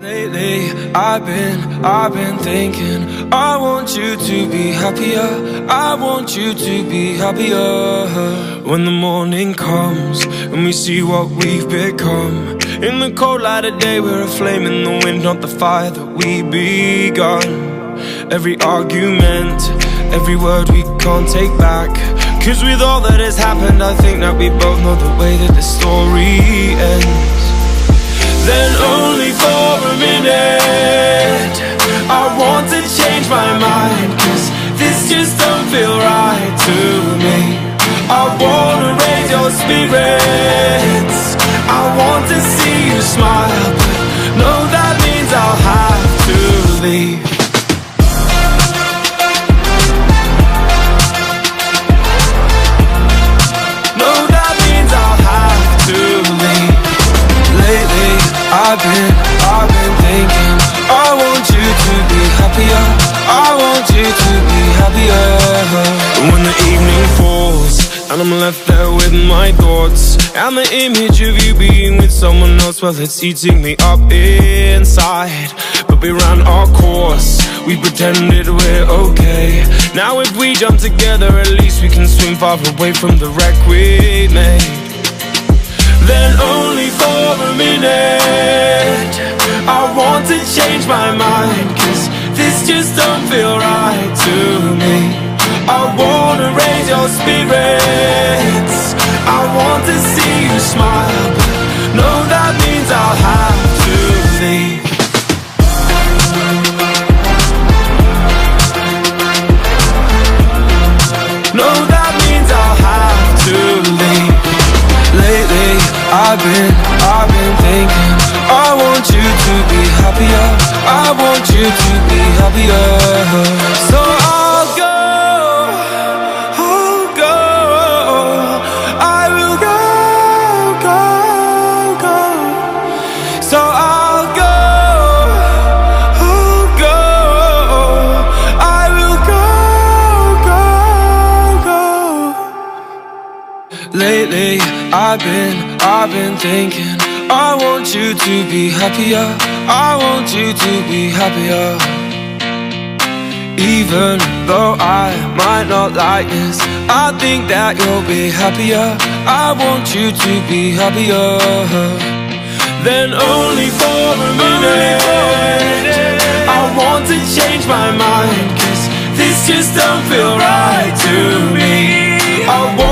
Lately, I've been thinking, I want you to be happier, I want you to be happier. When the morning comes and we see what we've become, in the cold light of day we're a flame in the wind, not the fire that we begun. Every argument, every word we can't take back, 'cause with all that has happened I think that we both know the way that the story ends. Then only for a minute I want to change my mind, 'cause this just don't feel right to me. I wanna raise your spirits, I want to see you smile, but no, that means I'll have to leave. No, that means I'll have to leave. Lately, I've been thinking, I want you to be happier, I want you to be happier. When the evening falls and I'm left there with my thoughts, and the image of you being with someone else, well, it's eating me up inside. But we ran our course, we pretended we're okay. Now if we jump together, at least we can swim far away from the wreck we made. Then only for a minute I want to change my mind, 'cause this just don't feel right to me. I wanna raise your spirits, I want to see you smile, but no, that means I'll have to leave. No, that means I'll have to leave. Lately, I've been thinking, I want you to be happier, I want you to be happier. So I'll go, I will go. So I'll go, I will go. Lately, I've been thinking, I want you to be happier, I want you to be happier. Even though I might not like this, I think that you'll be happier, I want you to be happier. Then only for a minute I want to change my mind, 'cause this just don't feel right to me. I want